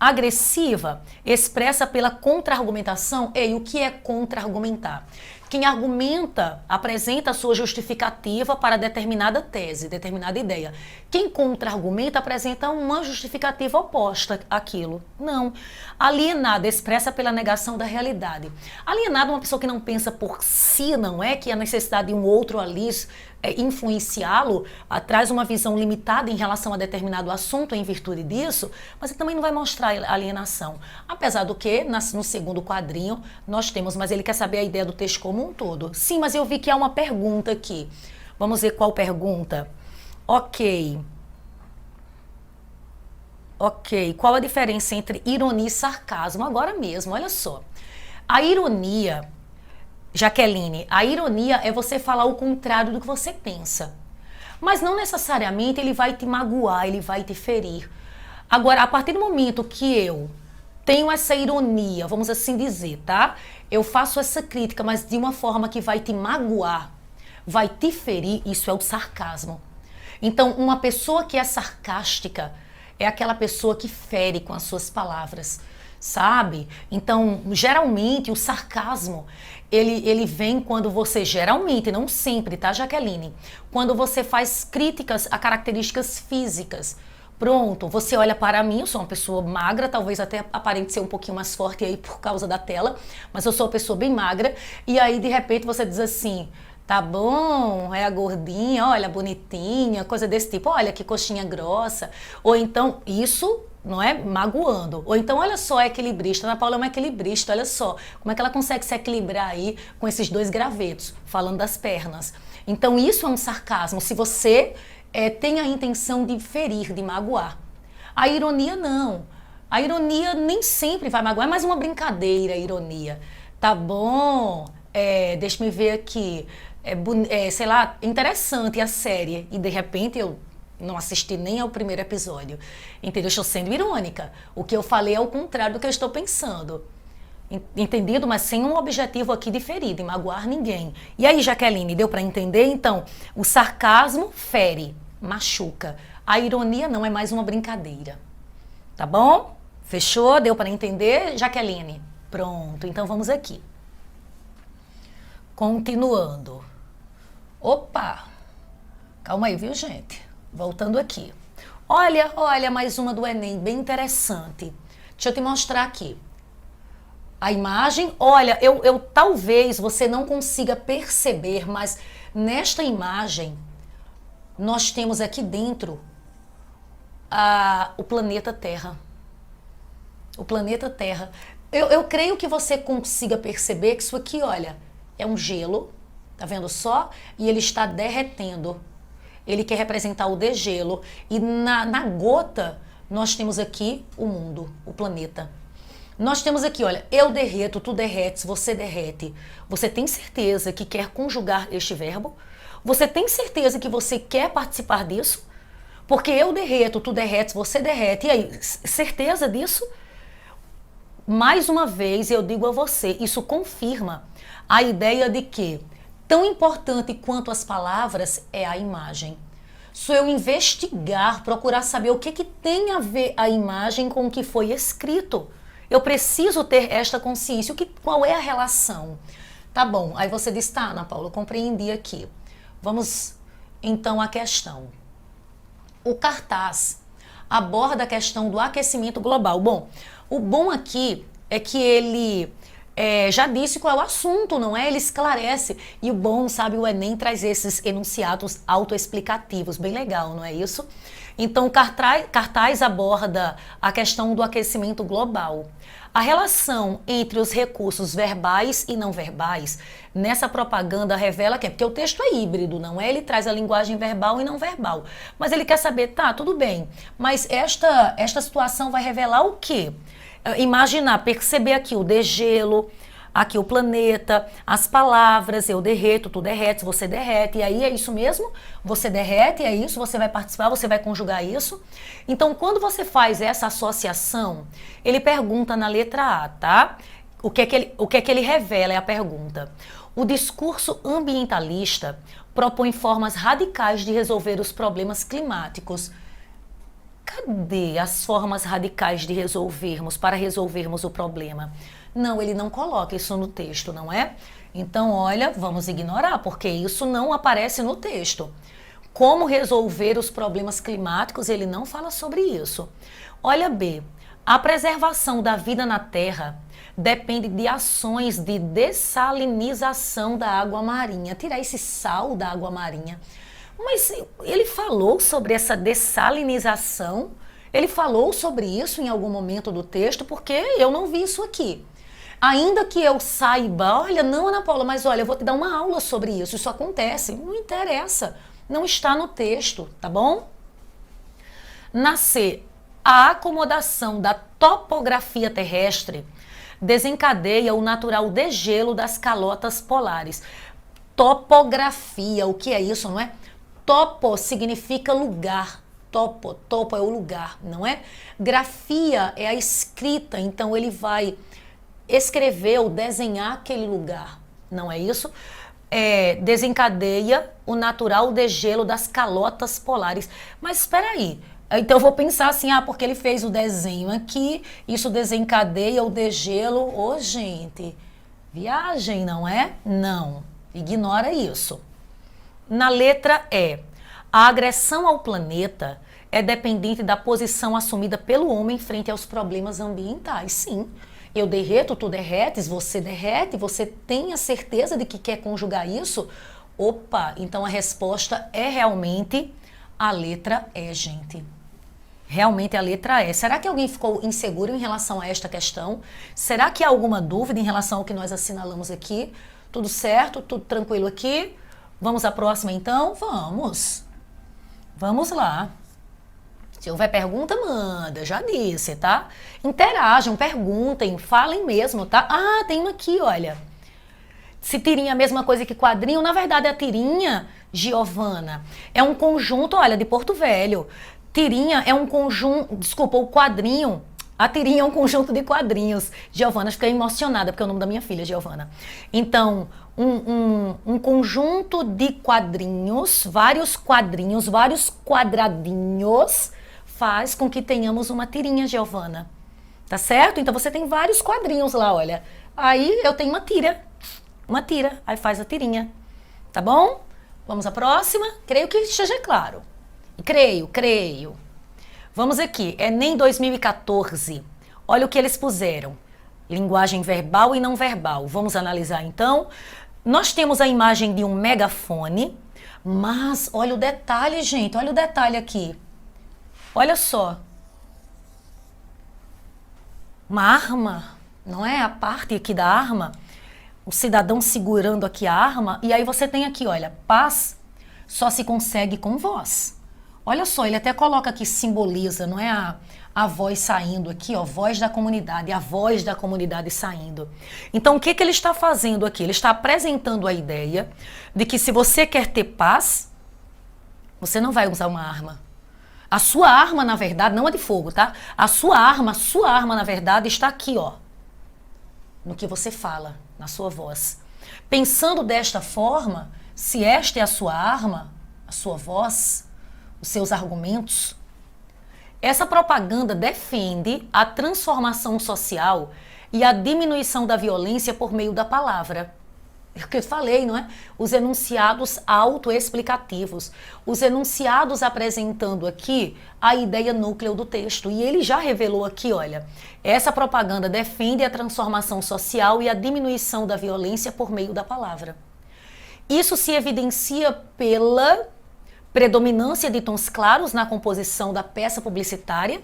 Agressiva, expressa pela contra-argumentação. E o que é contra-argumentar? Quem argumenta apresenta a sua justificativa para determinada tese, determinada ideia. Quem contra-argumenta apresenta uma justificativa oposta àquilo. Não. Alienada expressa pela negação da realidade. Alienada é uma pessoa que não pensa por si, não é? Que a necessidade de um outro ali influenciá-lo, traz uma visão limitada em relação a determinado assunto em virtude disso, mas ele também não vai mostrar alienação. Apesar do que, no segundo quadrinho, nós temos, mas ele quer saber a ideia do texto como um todo. Sim, mas eu vi que há uma pergunta aqui. Vamos ver qual pergunta. Ok. Qual a diferença entre ironia e sarcasmo? Agora mesmo, olha só. A ironia... Jaqueline, a ironia é você falar o contrário do que você pensa. Mas não necessariamente ele vai te magoar, ele vai te ferir. Agora, a partir do momento que eu tenho essa ironia, vamos assim dizer, tá? Eu faço essa crítica, mas de uma forma que vai te magoar, vai te ferir, isso é o sarcasmo. Então, uma pessoa que é sarcástica é aquela pessoa que fere com as suas palavras, sabe? Então, geralmente, o sarcasmo, ele vem quando você, geralmente, não sempre, tá, Jaqueline? Quando você faz críticas a características físicas. Pronto, você olha para mim, eu sou uma pessoa magra, talvez até aparente ser um pouquinho mais forte aí por causa da tela, mas eu sou uma pessoa bem magra, e aí, de repente, você diz assim... Tá bom, é a gordinha, olha, bonitinha, coisa desse tipo, olha que coxinha grossa. Ou então, isso não é magoando. Ou então, olha só, é equilibrista. Ana Paula é uma equilibrista, olha só. Como é que ela consegue se equilibrar aí com esses dois gravetos, falando das pernas. Então, isso é um sarcasmo, se você tem a intenção de ferir, de magoar. A ironia, não. A ironia nem sempre vai magoar, é mais uma brincadeira, a ironia. Tá bom, deixa-me ver aqui... sei lá, interessante a série, e de repente eu não assisti nem ao primeiro episódio, entendeu? Eu estou sendo irônica, o que eu falei é o contrário do que eu estou pensando, entendido? Mas sem um objetivo aqui de ferir, de magoar ninguém. E aí, Jaqueline, deu para entender? Então, o sarcasmo fere, machuca, a ironia não, é mais uma brincadeira, tá bom? Fechou? Deu para entender, Jaqueline? Pronto, então vamos aqui. Continuando. Opa! Calma aí, viu, gente? Voltando aqui. Olha, mais uma do Enem, bem interessante. Deixa eu te mostrar aqui. A imagem, olha, eu talvez você não consiga perceber, mas nesta imagem, nós temos aqui dentro o planeta Terra. O planeta Terra. Eu creio que você consiga perceber que isso aqui, olha, é um gelo. Tá vendo só? E ele está derretendo. Ele quer representar o degelo. E na gota, nós temos aqui o mundo, o planeta. Nós temos aqui, olha, eu derreto, tu derretes, você derrete. Você tem certeza que quer conjugar este verbo? Você tem certeza que você quer participar disso? Porque eu derreto, tu derretes, você derrete. E aí, certeza disso? Mais uma vez, eu digo a você, isso confirma a ideia de que tão importante quanto as palavras é a imagem. Se eu investigar, procurar saber o que tem a ver a imagem com o que foi escrito. Eu preciso ter esta consciência. Qual é a relação? Tá bom, aí você diz, tá, Ana Paula, eu compreendi aqui. Vamos então à questão. O cartaz aborda a questão do aquecimento global. Bom, o bom aqui é que ele... já disse qual é o assunto, não é? Ele esclarece. E o bom, sabe, o Enem traz esses enunciados autoexplicativos, bem legal, não é isso? Então, o cartaz aborda a questão do aquecimento global. A relação entre os recursos verbais e não verbais, nessa propaganda revela que é porque o texto é híbrido, não é? Ele traz a linguagem verbal e não verbal. Mas ele quer saber, tá, tudo bem, mas esta situação vai revelar o quê? Imaginar, perceber aqui o degelo, aqui o planeta, as palavras, eu derreto, tu derretes, você derrete, e aí é isso mesmo? Você derrete, é isso? Você vai participar, você vai conjugar isso? Então, quando você faz essa associação, ele pergunta na letra A, tá? O que é que ele revela é a pergunta. O discurso ambientalista propõe formas radicais de resolver os problemas climáticos. Cadê as formas radicais de para resolvermos o problema? Não, ele não coloca isso no texto, não é? Então, olha, vamos ignorar, porque isso não aparece no texto. Como resolver os problemas climáticos, ele não fala sobre isso. Olha B, a preservação da vida na Terra depende de ações de dessalinização da água marinha. Tirar esse sal da água marinha. Mas ele falou sobre essa dessalinização? Ele falou sobre isso em algum momento do texto? Porque eu não vi isso aqui. Ainda que eu saiba, olha, não, Ana Paula, mas olha, eu vou te dar uma aula sobre isso. Isso acontece. Não interessa. Não está no texto, tá bom? Na C, a acomodação da topografia terrestre desencadeia o natural degelo das calotas polares. Topografia, o que é isso, não é? Topo significa lugar. Topo é o lugar, não é? Grafia é a escrita, então ele vai escrever ou desenhar aquele lugar, não é isso? Desencadeia o natural degelo das calotas polares. Mas espera aí, então eu vou pensar assim, porque ele fez o desenho aqui, isso desencadeia o degelo. Ô, gente, viagem, não é? Não, ignora isso. Na letra E, a agressão ao planeta é dependente da posição assumida pelo homem frente aos problemas ambientais. Sim, eu derreto, tu derretes, você derrete, você tem a certeza de que quer conjugar isso? Opa, então a resposta é realmente a letra E, gente. Realmente a letra E. Será que alguém ficou inseguro em relação a esta questão? Será que há alguma dúvida em relação ao que nós assinalamos aqui? Tudo certo? Tudo tranquilo aqui? Vamos à próxima então? Vamos. Vamos lá. Se houver pergunta, manda, já disse, tá? Interajam, perguntem, falem mesmo, tá? Tem uma aqui, olha. Se tirinha é a mesma coisa que quadrinho, na verdade a tirinha, Giovana, é um conjunto, olha, de Porto Velho. Tirinha é um conjunto, desculpa, o quadrinho, a tirinha é um conjunto de quadrinhos. Giovana, fiquei emocionada, porque é o nome da minha filha, Giovana. Então, um conjunto de quadrinhos, vários quadradinhos, faz com que tenhamos uma tirinha, Giovana. Tá certo? Então você tem vários quadrinhos lá, olha. Aí eu tenho uma tira, aí faz a tirinha. Tá bom? Vamos à próxima? Creio que esteja claro. Creio. Vamos aqui, Enem 2014. Olha o que eles puseram. Linguagem verbal e não verbal. Vamos analisar então. Nós temos a imagem de um megafone, mas olha o detalhe, gente, olha o detalhe aqui. Olha só. Uma arma, não é? A parte aqui da arma, o cidadão segurando aqui a arma, e aí você tem aqui, olha, paz só se consegue com voz. Olha só, ele até coloca aqui, simboliza, não é a voz saindo aqui, ó, voz da comunidade, a voz da comunidade saindo. Então, o que ele está fazendo aqui? Ele está apresentando a ideia de que se você quer ter paz, você não vai usar uma arma. A sua arma, na verdade, não é de fogo, tá? A sua arma, na verdade, está aqui, ó, no que você fala, na sua voz. Pensando desta forma, se esta é a sua arma, a sua voz, os seus argumentos, essa propaganda defende a transformação social e a diminuição da violência por meio da palavra. É o que eu falei, não é? Os enunciados autoexplicativos. Os enunciados apresentando aqui a ideia núcleo do texto. E ele já revelou aqui, olha, essa propaganda defende a transformação social e a diminuição da violência por meio da palavra. Isso se evidencia predominância de tons claros na composição da peça publicitária.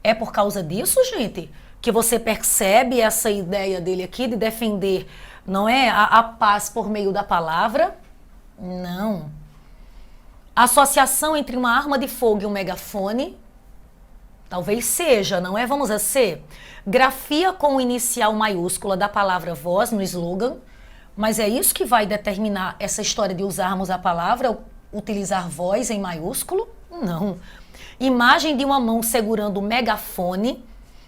É por causa disso, gente, que você percebe essa ideia dele aqui de defender, não é, a paz por meio da palavra? Não. Associação entre uma arma de fogo e um megafone? Talvez seja, não é? Vamos a C. Grafia com o inicial maiúscula da palavra voz no slogan. Mas é isso que vai determinar essa história de usarmos a palavra, utilizar voz em maiúsculo? Não. Imagem de uma mão segurando o megafone?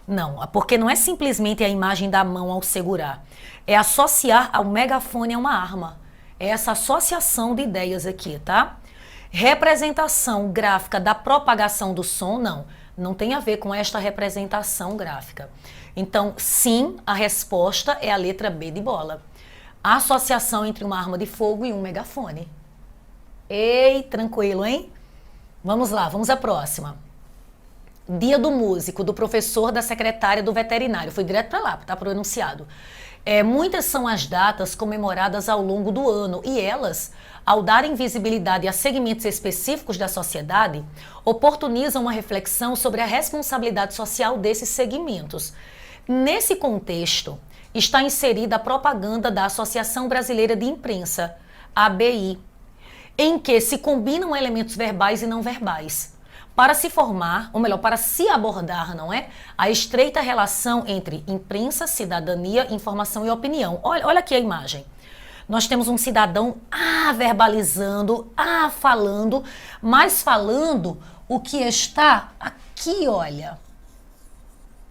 Não, porque não é simplesmente a imagem da mão ao segurar. É associar ao megafone a uma arma. É essa associação de ideias aqui, tá? Representação gráfica da propagação do som? Não, não tem a ver com esta representação gráfica. Então, sim, a resposta é a letra B de bola. A associação entre uma arma de fogo e um megafone. Ei, tranquilo, hein? Vamos lá, vamos à próxima. Dia do músico, do professor, da secretária, do veterinário. Foi direto para lá, tá pronunciado. Muitas são as datas comemoradas ao longo do ano e elas, ao darem visibilidade a segmentos específicos da sociedade, oportunizam uma reflexão sobre a responsabilidade social desses segmentos. Nesse contexto, está inserida a propaganda da Associação Brasileira de Imprensa, ABI, em que se combinam elementos verbais e não verbais, para se formar, ou melhor, para se abordar, não é? A estreita relação entre imprensa, cidadania, informação e opinião. Olha aqui a imagem. Nós temos um cidadão verbalizando, falando, mas falando o que está aqui, olha,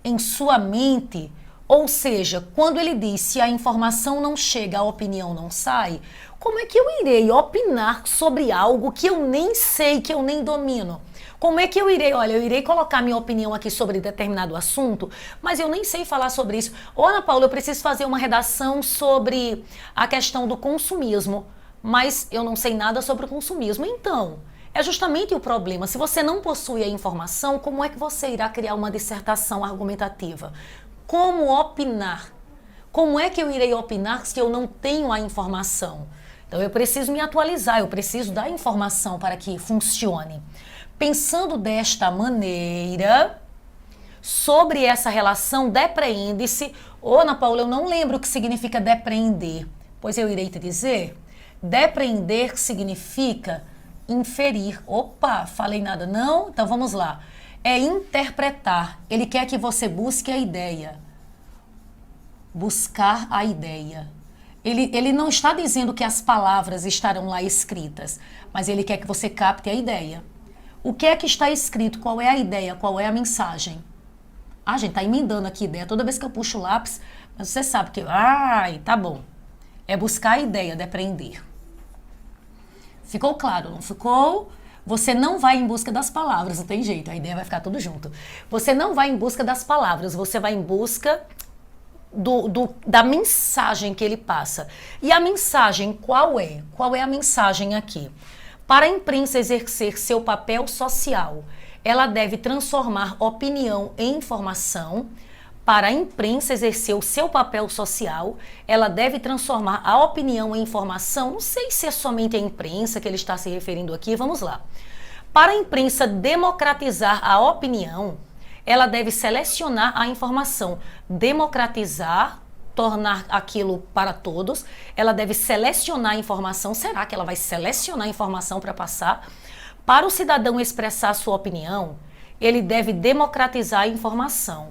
em sua mente. Ou seja, quando ele diz se a informação não chega, a opinião não sai, como é que eu irei opinar sobre algo que eu nem sei, que eu nem domino? Como é que eu irei colocar minha opinião aqui sobre determinado assunto, mas eu nem sei falar sobre isso. Ô, Ana Paula, eu preciso fazer uma redação sobre a questão do consumismo, mas eu não sei nada sobre o consumismo. Então, é justamente o problema. Se você não possui a informação, como é que você irá criar uma dissertação argumentativa? Como opinar? Como é que eu irei opinar se eu não tenho a informação? Então eu preciso me atualizar, eu preciso da informação para que funcione. Pensando desta maneira, sobre essa relação depreende-se... Ô, Ana Paula, eu não lembro o que significa depreender. Pois eu irei te dizer. Depreender significa inferir. Opa, falei nada não? Então vamos lá. É interpretar. Ele quer que você busque a ideia. Buscar a ideia. Ele não está dizendo que as palavras estarão lá escritas, mas ele quer que você capte a ideia. O que é que está escrito? Qual é a ideia? Qual é a mensagem? Ah, gente, tá emendando aqui ideia. Toda vez que eu puxo o lápis, mas você sabe que... Ai, tá bom. É buscar a ideia, depreender. Ficou claro, não ficou? Você não vai em busca das palavras, não tem jeito, a ideia vai ficar tudo junto. Você não vai em busca das palavras, você vai em busca da mensagem que ele passa. E a mensagem qual é? Qual é a mensagem aqui? Para a imprensa exercer seu papel social, ela deve transformar opinião em informação. Para a imprensa exercer o seu papel social, ela deve transformar a opinião em informação. Não sei se é somente a imprensa que ele está se referindo aqui, vamos lá. Para a imprensa democratizar a opinião, ela deve selecionar a informação. Democratizar, tornar aquilo para todos, ela deve selecionar a informação. Será que ela vai selecionar a informação para passar? Para o cidadão expressar sua opinião, ele deve democratizar a informação.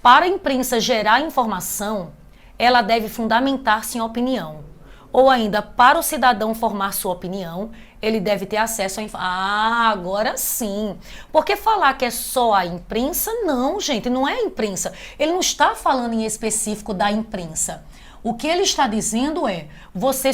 Para a imprensa gerar informação, ela deve fundamentar-se em opinião. Ou ainda, para o cidadão formar sua opinião, ele deve ter acesso a informação. Ah, agora sim. Porque falar que é só a imprensa, não, gente, não é a imprensa. Ele não está falando em específico da imprensa. O que ele está dizendo é, você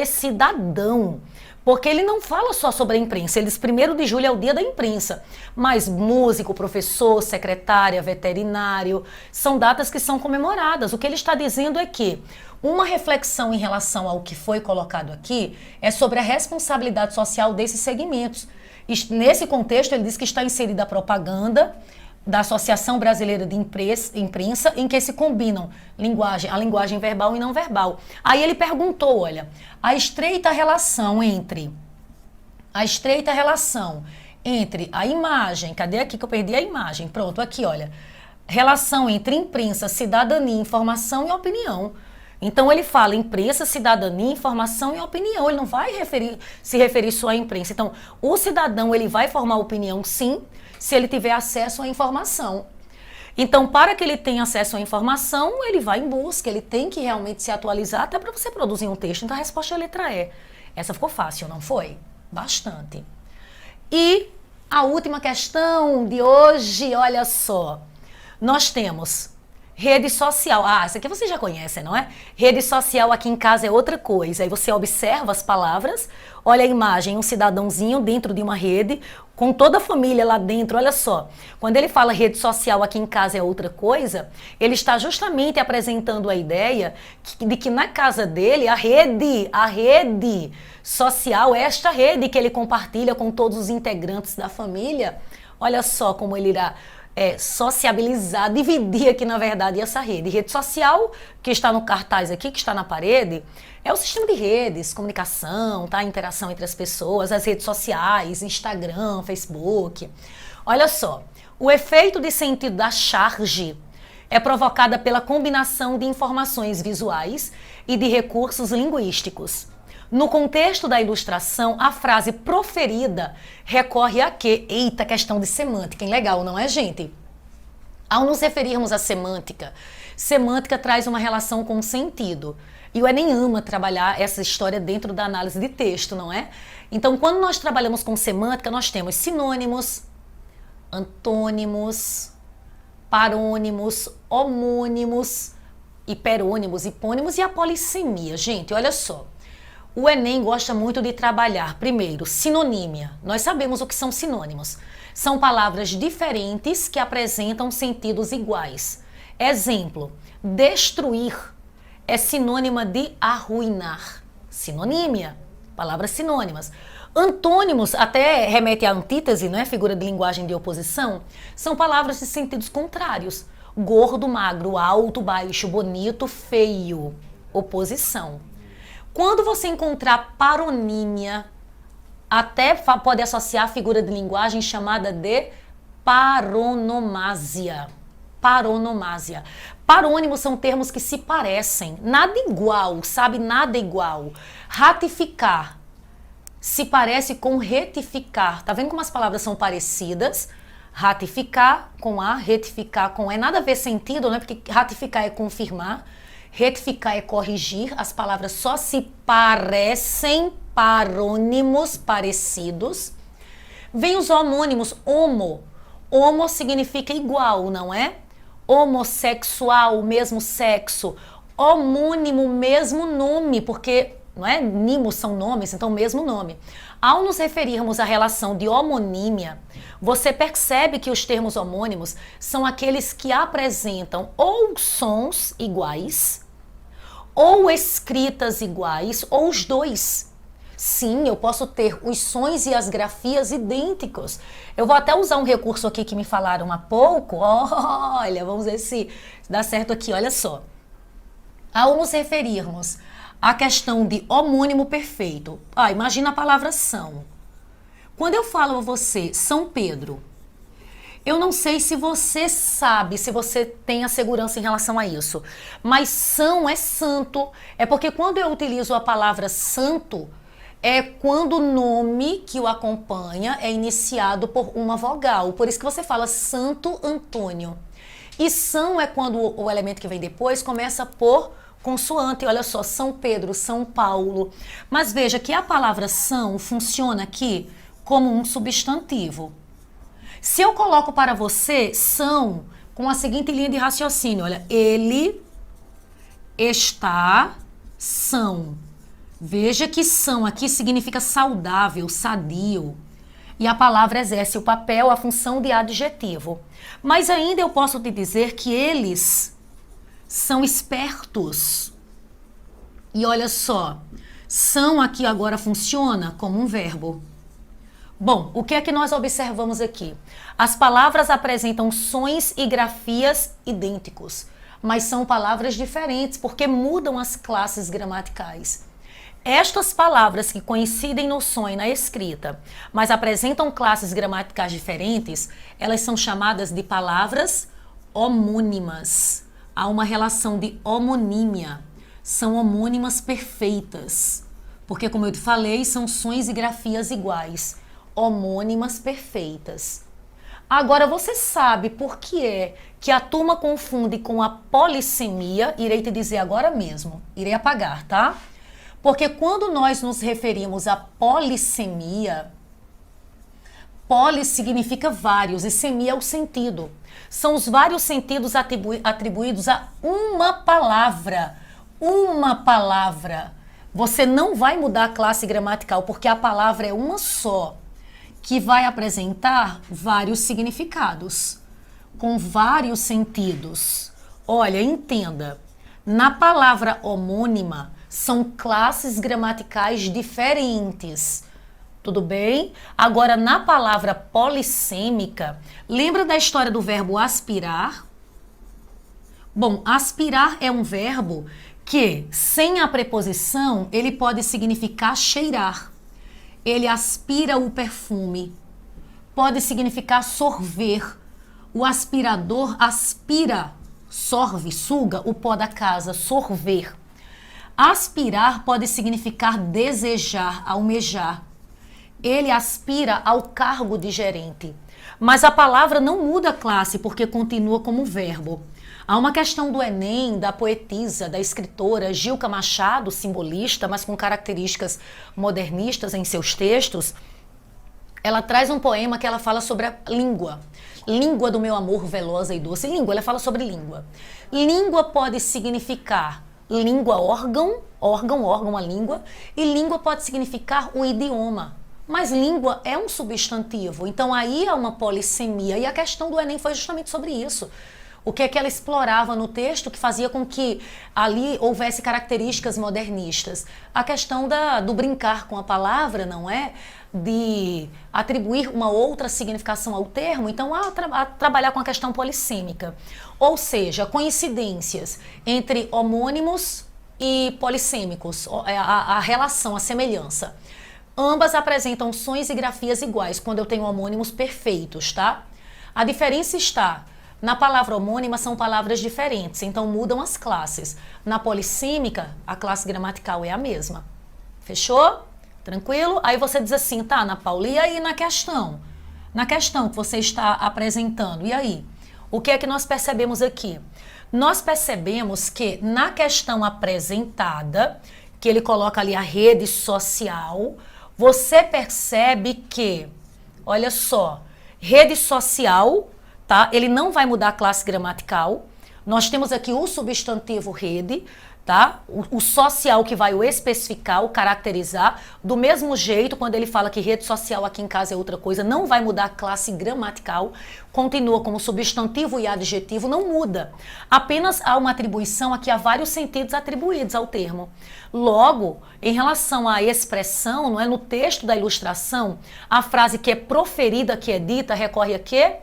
cidadão. Porque ele não fala só sobre a imprensa, ele diz 1º de julho é o dia da imprensa, mas músico, professor, secretária, veterinário, são datas que são comemoradas. O que ele está dizendo é que uma reflexão em relação ao que foi colocado aqui é sobre a responsabilidade social desses segmentos. Nesse contexto, ele diz que está inserida a propaganda da Associação Brasileira de Imprensa, em que se combinam a linguagem verbal e não verbal. Aí ele perguntou, olha, a estreita relação entre A estreita relação entre a imagem, cadê aqui que eu perdi a imagem? Pronto, aqui, olha. Relação entre imprensa, cidadania, informação e opinião. Então ele fala imprensa, cidadania, informação e opinião. Ele não vai se referir só à imprensa. Então, o cidadão ele vai formar opinião, sim, se ele tiver acesso à informação. Então, para que ele tenha acesso à informação, ele vai em busca, ele tem que realmente se atualizar até para você produzir um texto. Então, a resposta é a letra E. Essa ficou fácil, não foi? Bastante. E a última questão de hoje, olha só. Nós temos rede social. Ah, essa aqui você já conhece, não é? Rede social aqui em casa é outra coisa. Aí você observa as palavras, olha a imagem, um cidadãozinho dentro de uma rede, com toda a família lá dentro. Olha só, quando ele fala rede social aqui em casa é outra coisa, ele está justamente apresentando a ideia de que na casa dele a rede social, esta rede que ele compartilha com todos os integrantes da família, olha só como ele irá sociabilizar, dividir aqui na verdade essa rede. Rede social, que está no cartaz aqui, que está na parede, é o sistema de redes, comunicação, tá? Interação entre as pessoas, as redes sociais, Instagram, Facebook. Olha só, o efeito de sentido da charge é provocada pela combinação de informações visuais e de recursos linguísticos. No contexto da ilustração, a frase proferida recorre a quê? Eita, questão de semântica, hein? Legal, não é, gente? Ao nos referirmos à semântica, semântica traz uma relação com o sentido. E o Enem ama trabalhar essa história dentro da análise de texto, não é? Então, quando nós trabalhamos com semântica, nós temos sinônimos, antônimos, parônimos, homônimos, hiperônimos, hipônimos e a polissemia. Gente, olha só. O Enem gosta muito de trabalhar, primeiro, sinonímia. Nós sabemos o que são sinônimos. São palavras diferentes que apresentam sentidos iguais. Exemplo, destruir é sinônima de arruinar. Sinonímia, palavras sinônimas. Antônimos, até remete à antítese, não é? Figura de linguagem de oposição. São palavras de sentidos contrários. Gordo, magro, alto, baixo, bonito, feio. Oposição. Quando você encontrar paronímia, até pode associar a figura de linguagem chamada de paronomásia. Paronomásia. Parônimos são termos que se parecem, nada igual, sabe? Nada igual. Ratificar se parece com retificar. Tá vendo como as palavras são parecidas? Ratificar com A, retificar com E. Nada a ver sentido, né? Porque ratificar é confirmar. Retificar é corrigir, as palavras só se parecem, parônimos, parecidos. Vem os homônimos, homo. Homo significa igual, não é? Homossexual, mesmo sexo. Homônimo, mesmo nome, porque, não é? Nimos são nomes, então mesmo nome. Ao nos referirmos à relação de homonímia, você percebe que os termos homônimos são aqueles que apresentam ou sons iguais, ou escritas iguais, ou os dois. Sim, eu posso ter os sons e as grafias idênticos. Eu vou até usar um recurso aqui que me falaram há pouco. Olha, vamos ver se dá certo aqui, olha só. Ao nos referirmos à questão de homônimo perfeito, imagina a palavra São. Quando eu falo a você, São Pedro, eu não sei se você sabe, se você tem a segurança em relação a isso, mas São é santo. É porque quando eu utilizo a palavra santo, é quando o nome que o acompanha é iniciado por uma vogal. Por isso que você fala Santo Antônio. E São é quando o elemento que vem depois começa por consoante. Olha só, São Pedro, São Paulo. Mas veja que a palavra São funciona aqui como um substantivo. Se eu coloco para você São com a seguinte linha de raciocínio, olha, ele está são. Veja que são aqui significa saudável, sadio. E a palavra exerce o papel, a função de adjetivo. Mas ainda eu posso te dizer que eles são espertos. E olha só, são aqui agora funciona como um verbo. Bom, o que é que nós observamos aqui? As palavras apresentam sons e grafias idênticos, mas são palavras diferentes porque mudam as classes gramaticais. Estas palavras que coincidem no som e na escrita, mas apresentam classes gramaticais diferentes, elas são chamadas de palavras homônimas. Há uma relação de homonímia. São homônimas perfeitas. Porque, como eu te falei, são sons e grafias iguais. Homônimas perfeitas. Agora, você sabe por que é que a turma confunde com a polissemia? Irei te dizer agora mesmo. Irei apagar, tá? Porque quando nós nos referimos à polissemia, poli significa vários e semia é o sentido. São os vários sentidos atribuídos a uma palavra. Uma palavra. Você não vai mudar a classe gramatical porque a palavra é uma só, que vai apresentar vários significados, com vários sentidos. Olha, entenda, na palavra homônima são classes gramaticais diferentes, tudo bem? Agora, na palavra polissêmica, lembra da história do verbo aspirar? Bom, aspirar é um verbo que, sem a preposição, ele pode significar cheirar. Ele aspira o perfume. Pode significar sorver. O aspirador aspira, sorve, suga o pó da casa, sorver. Aspirar pode significar desejar, almejar. Ele aspira ao cargo de gerente. Mas a palavra não muda a classe porque continua como verbo. Há uma questão do Enem, da poetisa, da escritora Gilca Machado, simbolista, mas com características modernistas em seus textos. Ela traz um poema que ela fala sobre a língua. Língua do meu amor velosa e doce. Língua, ela fala sobre língua. Língua pode significar língua, órgão, a língua, e língua pode significar o idioma. Mas língua é um substantivo, então aí é uma polissemia. E a questão do Enem foi justamente sobre isso. O que é que ela explorava no texto que fazia com que ali houvesse características modernistas? A questão do brincar com a palavra, não é? De atribuir uma outra significação ao termo, então a trabalhar com a questão polissêmica. Ou seja, coincidências entre homônimos e polissêmicos, a relação, a semelhança. Ambas apresentam sons e grafias iguais quando eu tenho homônimos perfeitos, tá? A diferença está... Na palavra homônima são palavras diferentes, então mudam as classes. Na polissêmica, a classe gramatical é a mesma. Fechou? Tranquilo? Aí você diz assim, tá, Ana Paula, e aí na questão? Na questão que você está apresentando, e aí? O que é que nós percebemos aqui? Nós percebemos que na questão apresentada, que ele coloca ali a rede social, você percebe que, olha só, rede social... Tá? Ele não vai mudar a classe gramatical. Nós temos aqui o substantivo rede, tá? O social que vai o especificar, o caracterizar. Do mesmo jeito, quando ele fala que rede social aqui em casa é outra coisa, não vai mudar a classe gramatical. Continua como substantivo e adjetivo, não muda. Apenas há uma atribuição aqui, há vários sentidos atribuídos ao termo. Logo, em relação à expressão, não é, no texto da ilustração, a frase que é proferida, que é dita, recorre a quê?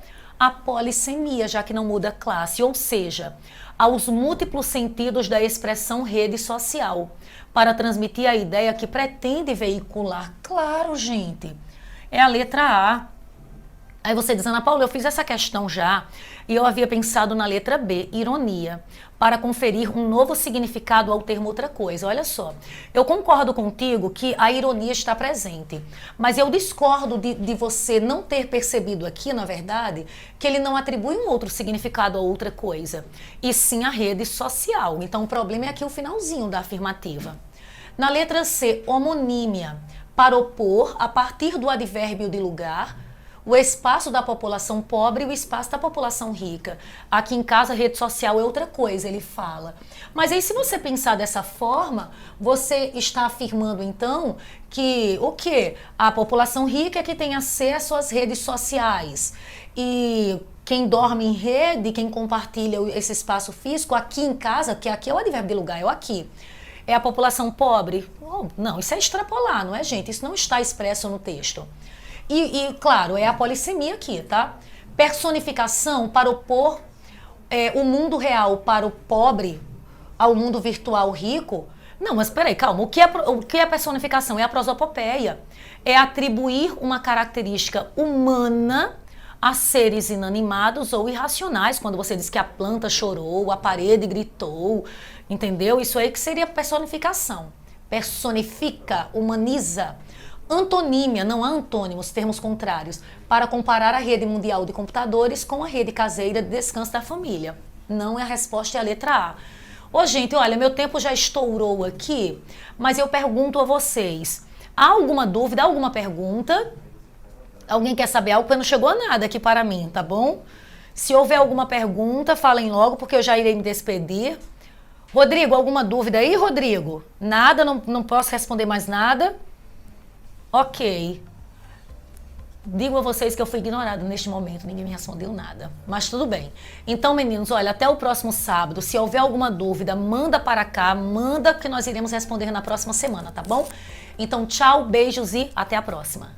A polissemia, já que não muda a classe, ou seja, aos múltiplos sentidos da expressão rede social, para transmitir a ideia que pretende veicular. Claro, gente, é a letra A. Aí você diz, Ana Paula, eu fiz essa questão já e eu havia pensado na letra B, ironia, para conferir um novo significado ao termo outra coisa. Olha só, eu concordo contigo que a ironia está presente, mas eu discordo de você não ter percebido aqui, na verdade, que ele não atribui um outro significado a outra coisa, e sim a rede social. Então o problema é aqui o finalzinho da afirmativa. Na letra C, homonímia, para opor, a partir do advérbio de lugar, o espaço da população pobre e o espaço da população rica. Aqui em casa, a rede social é outra coisa, ele fala. Mas aí, se você pensar dessa forma, você está afirmando, então, que o quê? A população rica é que tem acesso às redes sociais. E quem dorme em rede, quem compartilha esse espaço físico, aqui em casa, que aqui é o advérbio de lugar, é o aqui. É a população pobre? Oh, não, isso é extrapolar, não é, gente? Isso não está expresso no texto. E claro, é a polissemia aqui, tá? Personificação para opor o mundo real para o pobre ao mundo virtual rico, Não, mas peraí, calma. O que é personificação? É a prosopopeia. É atribuir uma característica humana a seres inanimados ou irracionais. Quando você diz que a planta chorou, a parede gritou, entendeu? Isso aí que seria personificação. Personifica, humaniza. Antonímia, não há antônimos, termos contrários, para comparar a rede mundial de computadores com a rede caseira de descanso da família. Não é a resposta, é a letra A. Ô, gente, olha, meu tempo já estourou aqui, mas eu pergunto a vocês, há alguma dúvida, alguma pergunta? Alguém quer saber algo? Porque não chegou nada aqui para mim, tá bom? Se houver alguma pergunta, falem logo, porque eu já irei me despedir. Rodrigo, alguma dúvida aí, Rodrigo? Nada, não posso responder mais nada? Ok. Digo a vocês que eu fui ignorado neste momento, ninguém me respondeu nada. Mas tudo bem. Então, meninos, olha, até o próximo sábado. Se houver alguma dúvida, manda para cá, manda que nós iremos responder na próxima semana, tá bom? Então, tchau, beijos e até a próxima.